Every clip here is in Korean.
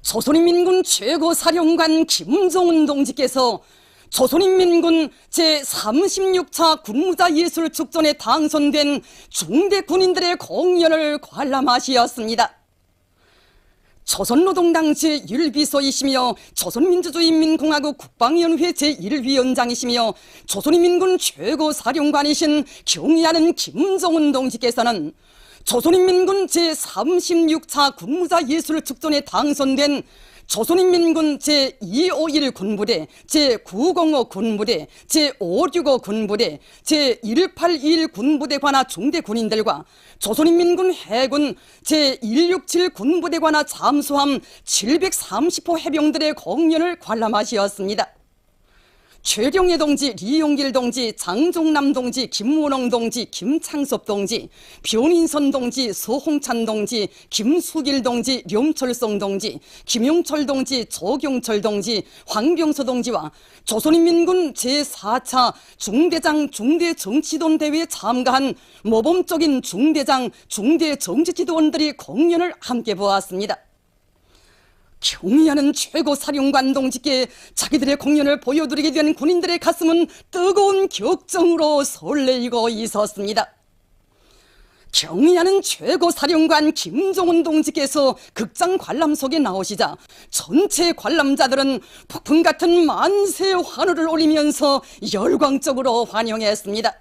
조선인민군 최고사령관 김정은 동지께서 조선인민군 제36차 군무자예술축전에 당선된 중대 군인들의 공연을 관람하시었습니다. 조선노동당 제1비서이시며 조선민주주의인민공화국 국방위원회 제1위원장이시며 조선인민군 최고사령관이신 경의하는 김정은 동지께서는 조선인민군 제36차 군무자예술축전에 당선된 조선인민군 제251 군부대, 제905 군부대, 제565 군부대, 제181 군부대 관하 중대 군인들과 조선인민군 해군 제167 군부대 관하 잠수함 730호 해병들의 공연을 관람하시었습니다. 최경애 동지, 리용길 동지, 장종남 동지, 김문홍 동지, 김창섭 동지, 변인선 동지, 서홍찬 동지, 김수길 동지, 령철성 동지, 김용철 동지, 조경철 동지, 황병서 동지와 조선인민군 제4차 중대장 중대정치도원 대회에 참가한 모범적인 중대장 중대정치지도원들이 공연을 함께 보았습니다. 경의하는 최고사령관 동지께 자기들의 공연을 보여드리게 된 군인들의 가슴은 뜨거운 격정으로 설레이고 있었습니다. 경의하는 최고사령관 김정은 동지께서 극장 관람석에 나오시자 전체 관람자들은 폭풍 같은 만세 환호를 올리면서 열광적으로 환영했습니다.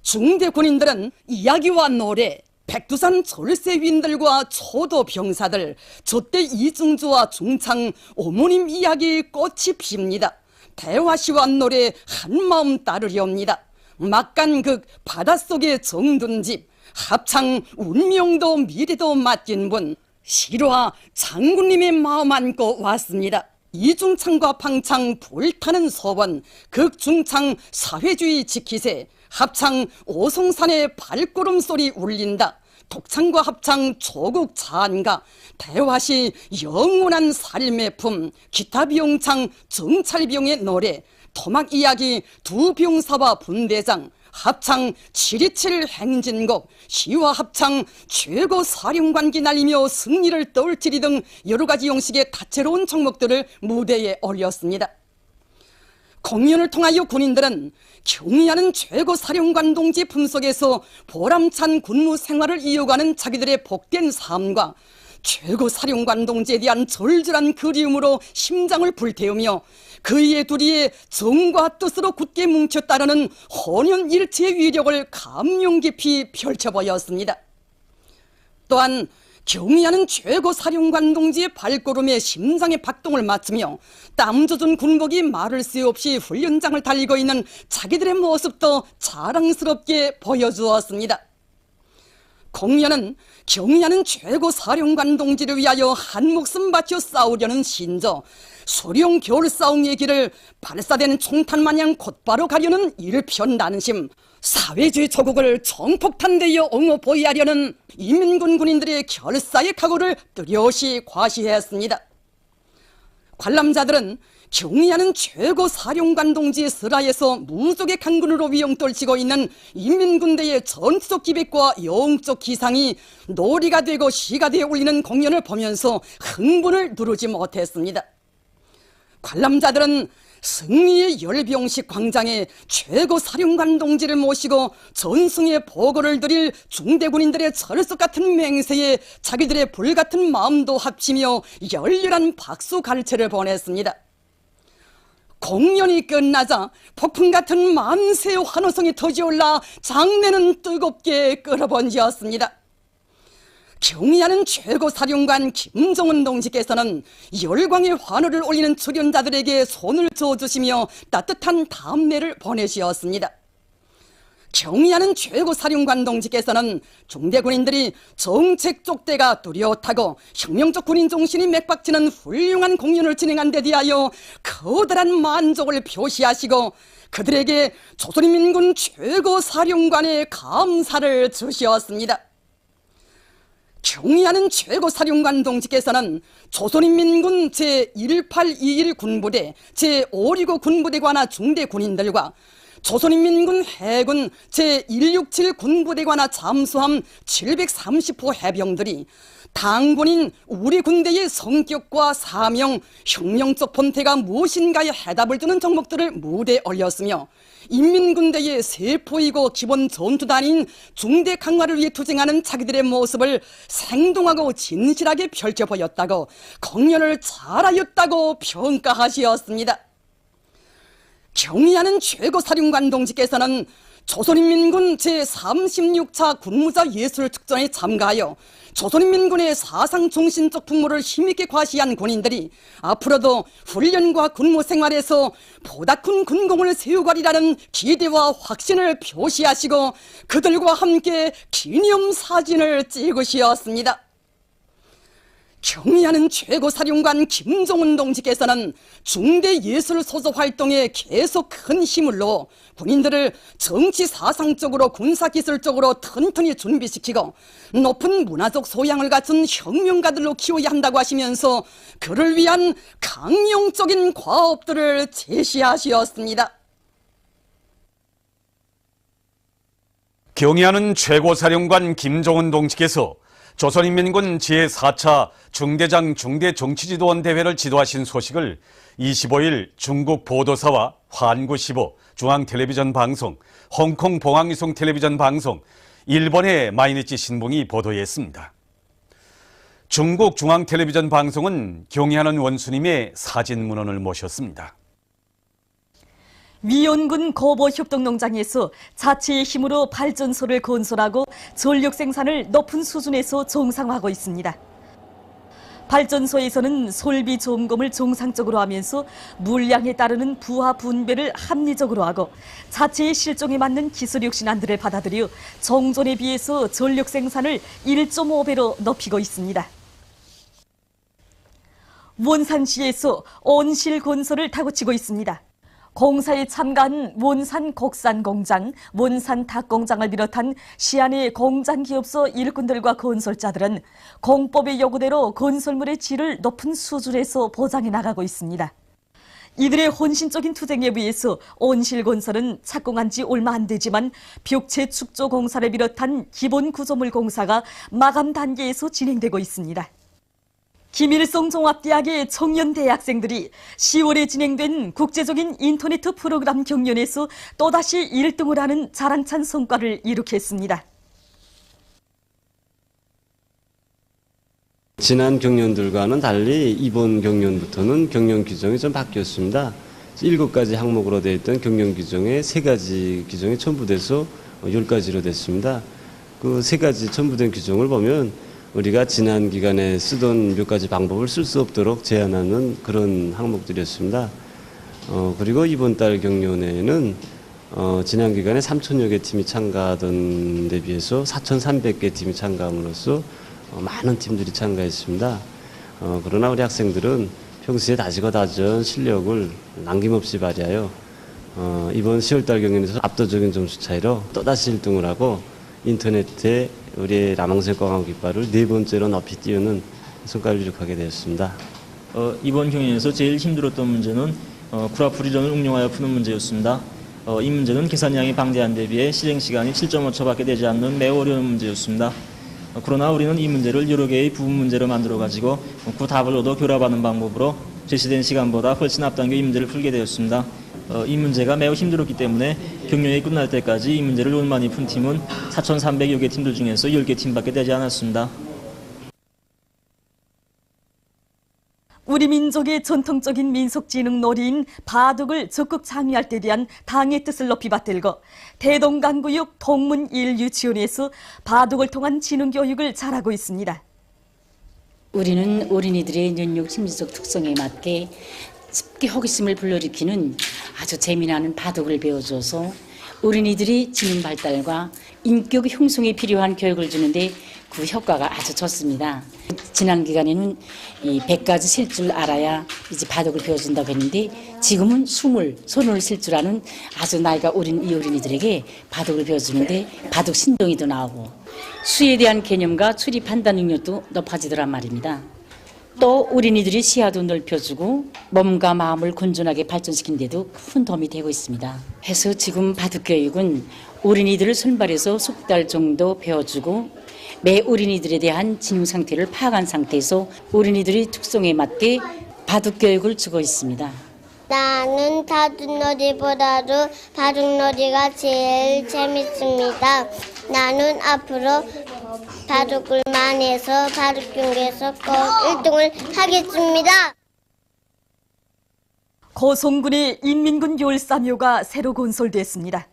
중대 군인들은 이야기와 노래, 백두산 절세위인들과 초도 병사들, 저때 이중주와 중창, 어머님 이야기 꽃이 핍니다. 대화시와 노래 한마음 따르려옵니다. 막간극 바닷속의 정든집, 합창 운명도 미래도 맡긴 분, 실화 장군님의 마음 안고 왔습니다. 이중창과 팡창 불타는 소원, 극중창 사회주의 지키세, 합창 오송산의 발걸음 소리 울린다. 독창과 합창 조국 찬가, 대화시 영원한 삶의 품, 기타 비용창 정찰병의 노래, 토막 이야기 두 병사와 분대장, 합창 727 행진곡, 시와 합창 최고 사령관기 날리며 승리를 떨치리 등 여러가지 형식의 다채로운 종목들을 무대에 올렸습니다. 공연을 통하여 군인들은 경의하는 최고사령관 동지 품속에서 보람찬 군무 생활을 이어가는 자기들의 복된 삶과 최고사령관 동지에 대한 절절한 그리움으로 심장을 불태우며 그의 둘이의 정과 뜻으로 굳게 뭉쳐 따르는 혼연일체의 위력을 감명 깊이 펼쳐보였습니다. 또한 경의하는 최고사령관 동지의 발걸음에 심장의 박동을 맞추며 땀 젖은 군복이 말을 새 없이 훈련장을 달리고 있는 자기들의 모습도 자랑스럽게 보여주었습니다. 공연은 경의하는 최고사령관 동지를 위하여 한 목숨 바쳐 싸우려는 신조, 소령 겨울싸움의 길을 발사된 총탄 마냥 곧바로 가려는 일편단심, 사회주의 조국을 정폭탄되어 옹호 보위하려는 인민군 군인들의 결사의 각오를 뚜렷이 과시했습니다. 관람자들은 경의하는 최고사령관 동지의 슬하에서 무적의 강군으로 위용떨치고 있는 인민군대의 전투적 기백과 영웅적 기상이 놀이가 되고 시가 되어 울리는 공연을 보면서 흥분을 누르지 못했습니다. 관람자들은 승리의 열병식 광장에 최고사령관 동지를 모시고 전승의 보고를 드릴 중대군인들의 철석 같은 맹세에 자기들의 불같은 마음도 합치며 열렬한 박수 갈채를 보냈습니다. 공연이 끝나자 폭풍 같은 만세 환호성이 터지올라 장내는 뜨겁게 끓어번지었습니다. 경의하는 최고사령관 김정은 동지께서는 열광의 환호를 올리는 출연자들에게 손을 저어주시며 따뜻한 담례를 보내시었습니다. 경의하는 최고사령관 동지께서는 중대군인들이 정책 쪽대가 뚜렷하고 혁명적 군인 정신이 맥박치는 훌륭한 공연을 진행한 데 대하여 커다란 만족을 표시하시고 그들에게 조선인민군 최고사령관의 감사를 주시었습니다. 경의하는 최고사령관 동지께서는 조선인민군 제1821 군부대, 제565 군부대 관하 중대 군인들과 조선인민군 해군 제167 군부대관아 잠수함 730호 해병들이 당군인 우리 군대의 성격과 사명, 혁명적 본태가 무엇인가에 해답을 주는 종목들을 무대에 올렸으며 인민군대의 세포이고 기본 전투단인 중대 강화를 위해 투쟁하는 자기들의 모습을 생동하고 진실하게 펼쳐 보였다고 공연을 잘하였다고 평가하시었습니다. 경의하는 최고사령관 동지께서는 조선인민군 제36차 군무자 예술특전에 참가하여 조선인민군의 사상중심적 풍모를 힘있게 과시한 군인들이 앞으로도 훈련과 군무 생활에서 보다 큰 군공을 세우가리라는 기대와 확신을 표시하시고 그들과 함께 기념사진을 찍으시었습니다. 경의하는 최고사령관 김정은 동지께서는 중대예술소속 활동에 계속 큰 힘을 넣어 군인들을 정치 사상적으로 군사기술적으로 튼튼히 준비시키고 높은 문화적 소양을 갖춘 혁명가들로 키워야 한다고 하시면서 그를 위한 강령적인 과업들을 제시하시었습니다. 경의하는 최고사령관 김정은 동지께서 조선인민군 제4차 중대장 중대정치지도원 대회를 지도하신 소식을 25일 중국 보도사와 환구시보, 중앙텔레비전 방송, 홍콩 봉황위성 텔레비전 방송, 일본의 마이니치 신문이 보도했습니다. 중국 중앙텔레비전 방송은 경의하는 원수님의 사진문헌을 모셨습니다. 위원군 거보협동농장에서 자체의 힘으로 발전소를 건설하고 전력 생산을 높은 수준에서 정상화하고 있습니다. 발전소에서는 설비 점검을 정상적으로 하면서 물량에 따르는 부하 분배를 합리적으로 하고 자체의 실종에 맞는 기술 혁신안들을 받아들여 정전에 비해서 전력 생산을 1.5배로 높이고 있습니다. 원산시에서 온실 건설을 타고치고 있습니다. 공사에 참가한 원산 곡산공장, 원산 닭공장을 비롯한 시안의 공장기업소 일꾼들과 건설자들은 공법의 요구대로 건설물의 질을 높은 수준에서 보장해 나가고 있습니다. 이들의 헌신적인 투쟁에 의해서 온실건설은 착공한 지 얼마 안 되지만 벽체 축조 공사를 비롯한 기본 구조물 공사가 마감 단계에서 진행되고 있습니다. 김일성 종합대학의 청년 대학생들이 10월에 진행된 국제적인 인터넷 프로그램 경연에서 또다시 1등을 하는 자랑찬 성과를 이룩했습니다. 지난 경연들과는 달리 이번 경연부터는 경연 규정이 좀 바뀌었습니다. 7가지 항목으로 되어 있던 경연 규정에 3가지 규정이 첨부돼서 10가지로 됐습니다. 그 3가지 첨부된 규정을 보면 우리가 지난 기간에 쓰던 몇 가지 방법을 쓸 수 없도록 제한하는 그런 항목들이었습니다. 그리고 이번 달 경연회에는 지난 기간에 3,000여 개 팀이 참가하던 데 비해서 4,300개 팀이 참가함으로써 많은 팀들이 참가했습니다. 그러나 우리 학생들은 평소에 다지고 다전 실력을 남김없이 발휘하여 이번 10월달 경연에서 압도적인 점수 차이로 또다시 1등을 하고 인터넷에 우리의 남항생 꽝하고 깃발을 4번째로 높이 띄우는 성과를 이룩하게 되었습니다. 이번 경연에서 제일 힘들었던 문제는 구라프리런을 응용하여 푸는 문제였습니다. 이 문제는 계산량이 방대한 데 비해 실행시간이 7.5초밖에 되지 않는 매우 어려운 문제였습니다. 그러나 우리는 이 문제를 여러 개의 부분 문제로 만들어가지고 그 답을 얻어 결합하는 방법으로 제시된 시간보다 훨씬 앞당겨 이 문제를 풀게 되었습니다. 이 문제가 매우 힘들었기 때문에 경연이 끝날 때까지 이 문제를 원만히 푼 팀은 4,300여 개 팀들 중에서 10개 팀밖에 되지 않았습니다. 우리 민족의 전통적인 민속지능 놀이인 바둑을 적극 참여할 때 대한 당의 뜻을 높이 받들고 대동강구역 동문1유치원에서 바둑을 통한 지능교육을 잘하고 있습니다. 우리는 어린이들의 능력 심리적 특성에 맞게 쉽게 호기심을 불러일으키는 아주 재미나는 바둑을 배워줘서 어린이들이 지능 발달과 인격 형성에 필요한 교육을 주는데 그 효과가 아주 좋습니다. 지난 기간에는 이 100가지 셀 줄 알아야 이제 바둑을 배워준다고 했는데 지금은 20 손을 셀 줄 아는 아주 나이가 어린 이 어린이들에게 바둑을 배워주는데 바둑 신동이도 나오고 수에 대한 개념과 추리 판단 능력도 높아지더란 말입니다. 또 어린이들이 시야도 넓혀주고 몸과 마음을 건전하게 발전시킨 데도 큰 도움이 되고 있습니다. 해서 지금 바둑교육은 어린이들을 선발해서 석 달 정도 배워주고 매 어린이들에 대한 진유 상태를 파악한 상태에서 어린이들의 특성에 맞게 바둑교육을 주고 있습니다. 나는 다둑놀이보다도 바둑놀이가 제일 재밌습니다. 나는 앞으로 바둑을 많이 해서 바둑 경기에서 꼭 1등을 하겠습니다. 거송군의 인민군 율사묘가 새로 건설됐습니다.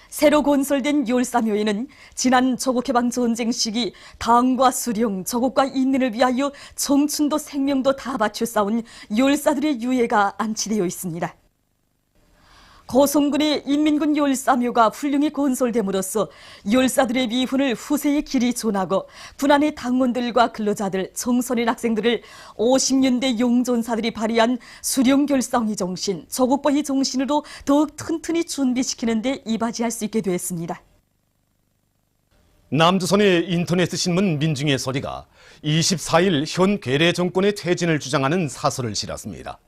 새로 건설된 율사묘에는 지난 조국해방 전쟁 시기 당과 수령, 조국과 인민을 위하여 청춘도 생명도 다 바쳐 싸운 율사들의 유해가 안치되어 있습니다. 거송군의 인민군 율사묘가 훌륭히 건설됨으로써 율사들의 미훈을 후세에 길이 전하고 군안의 당원들과 근로자들, 청소년 학생들을 50년대 용전사들이 발휘한 수령결성의 정신, 조국보의 정신으로 더욱 튼튼히 준비시키는 데 이바지할 수 있게 되었습니다. 남조선의 인터넷 신문 민중의 소리가 24일 현 괴뢰 정권의 퇴진을 주장하는 사설을 실었습니다.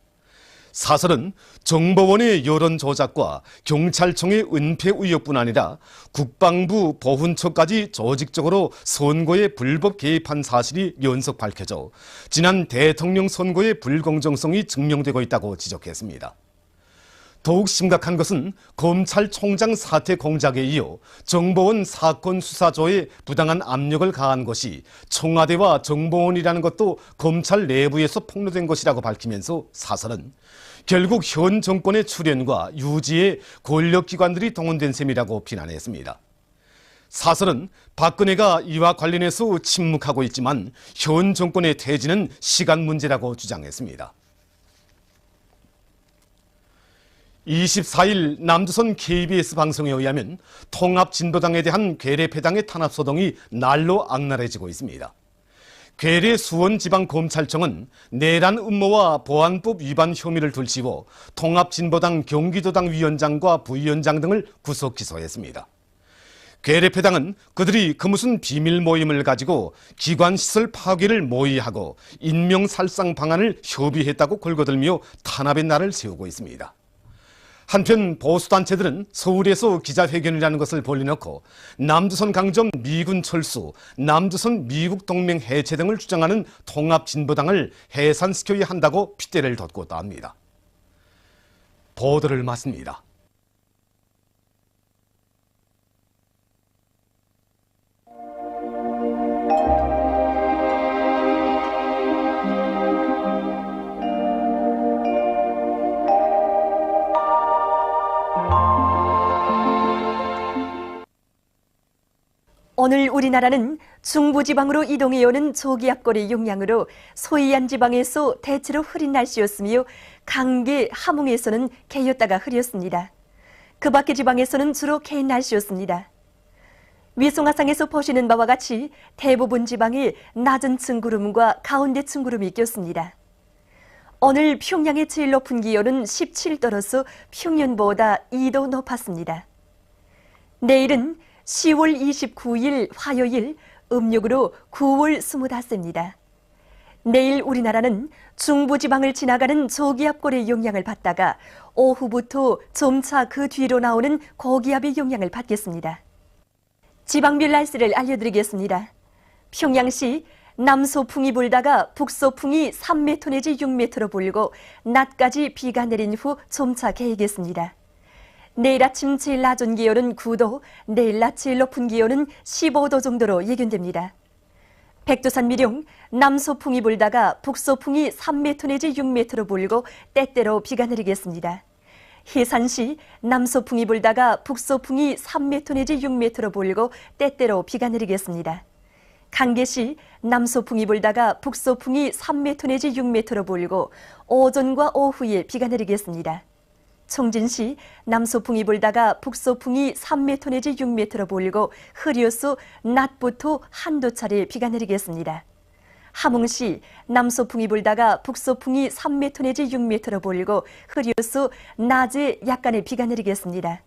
사설은 정보원의 여론 조작과 경찰청의 은폐 의혹뿐 아니라 국방부 보훈처까지 조직적으로 선거에 불법 개입한 사실이 연속 밝혀져 지난 대통령 선거의 불공정성이 증명되고 있다고 지적했습니다. 더욱 심각한 것은 검찰총장 사퇴 공작에 이어 정보원 사건 수사조에 부당한 압력을 가한 것이 청와대와 정보원이라는 것도 검찰 내부에서 폭로된 것이라고 밝히면서 사설은 결국 현 정권의 출현과 유지에 권력기관들이 동원된 셈이라고 비난했습니다. 사설은 박근혜가 이와 관련해서 침묵하고 있지만 현 정권의 퇴진은 시간 문제라고 주장했습니다. 24일 남조선 KBS 방송에 의하면 통합진보당에 대한 괴뢰패당의 탄압소동이 날로 악랄해지고 있습니다. 괴뢰 수원지방검찰청은 내란 음모와 보안법 위반 혐의를 둘치고 통합진보당 경기도당 위원장과 부위원장 등을 구속 기소했습니다. 괴뢰패당은 그들이 그 무슨 비밀 모임을 가지고 기관시설 파괴를 모의하고 인명살상 방안을 협의했다고 걸거들며 탄압의 날을 세우고 있습니다. 한편 보수단체들은 서울에서 기자회견이라는 것을 벌려놓고 남조선 강점 미군 철수, 남조선 미국 동맹 해체 등을 주장하는 통합진보당을 해산시켜야 한다고 핏대를 돋고 있답니다. 보도를 마칩니다. 오늘 우리나라는 중부지방으로 이동해오는 저기압골의 영향으로 소이안 지방에서 대체로 흐린 날씨였으며 강계, 함흥에서는 개였다가 흐렸습니다. 그 밖의 지방에서는 주로 개인 날씨였습니다. 위성화상에서 보시는 바와 같이 대부분 지방에 낮은 층 구름과 가운데 층 구름이 꼈습니다. 오늘 평양의 제일 높은 기온은 17도로서 평년보다 2도 높았습니다. 내일은 10월 29일 화요일 음력으로 9월 25세입니다. 내일 우리나라는 중부지방을 지나가는 저기압골의 영향을 받다가 오후부터 점차 그 뒤로 나오는 고기압의 영향을 받겠습니다. 지방별 날씨를 알려드리겠습니다. 평양시 남소풍이 불다가 북소풍이 3m 내지 6m로 불고 낮까지 비가 내린 후 점차 개이겠습니다. 내일 아침 제일 낮은 기온은 9도, 내일 낮 제일 높은 기온은 15도 정도로 예견됩니다. 백두산 미령 남소풍이 불다가 북소풍이 3m 내지 6m로 불고 때때로 비가 내리겠습니다. 해산시 남소풍이 불다가 북소풍이 3m 내지 6m로 불고 때때로 비가 내리겠습니다. 강계시 남소풍이 불다가 북소풍이 3m 내지 6m로 불고 오전과 오후에 비가 내리겠습니다. 청진시 남소풍이 불다가 북소풍이 3m 내지 6m로 불고 흐려서 낮부터 한두 차례 비가 내리겠습니다. 함흥시 남소풍이 불다가 북소풍이 3m 내지 6m로 불고 흐려서 낮에 약간의 비가 내리겠습니다.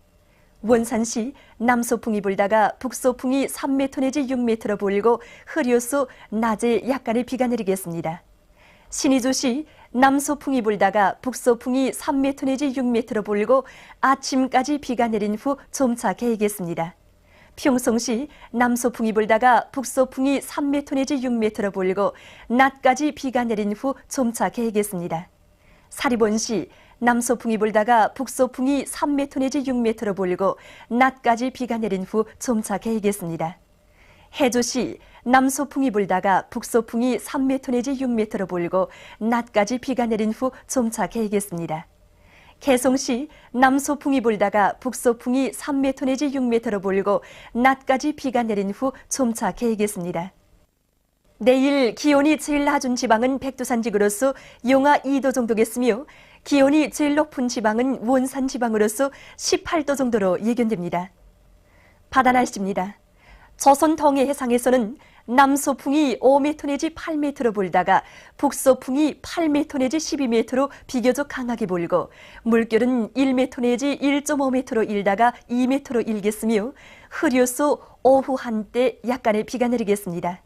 원산시 남소풍이 불다가 북소풍이 3m 내지 6m로 불고 흐려서 낮에 약간의 비가 내리겠습니다. 신의주시 남소풍이 불다가 북소풍이 3m 내지 6m로 불고 아침까지 비가 내린 후 점차 개겠습니다. 평성시 남소풍이 불다가 북소풍이 3m 내지 6m로 불고 낮까지 비가 내린 후 점차 개겠습니다. 사리본시 남소풍이 불다가 북소풍이 3m 내지 6m로 불고 낮까지 비가 내린 후 점차 개겠습니다. 해조시 남소풍이 불다가 북소풍이 3m 내지 6m로 불고 낮까지 비가 내린 후 점차 개겠습니다. 개성시 남소풍이 불다가 북소풍이 3m 내지 6m로 불고 낮까지 비가 내린 후 점차 개겠습니다. 내일 기온이 제일 낮은 지방은 백두산지구로서 영하 2도 정도겠으며 기온이 제일 높은 지방은 원산 지방으로서 18도 정도로 예견됩니다. 바다 날씨입니다. 조선 동해 해상에서는 남소풍이 5m 내지 8m로 불다가 북소풍이 8m 내지 12m로 비교적 강하게 불고 물결은 1m 내지 1.5m로 일다가 2m로 일겠으며 흐려서 오후 한때 약간의 비가 내리겠습니다.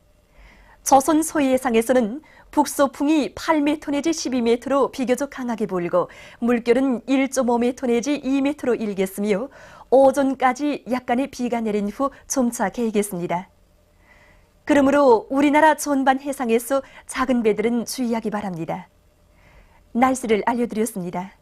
조선 소해 해상에서는 북소풍이 8m 내지 12m로 비교적 강하게 불고 물결은 1.5m 내지 2m로 일겠으며 오전까지 약간의 비가 내린 후 점차 개겠습니다. 그러므로 우리나라 전반 해상에서 작은 배들은 주의하기 바랍니다. 날씨를 알려드렸습니다.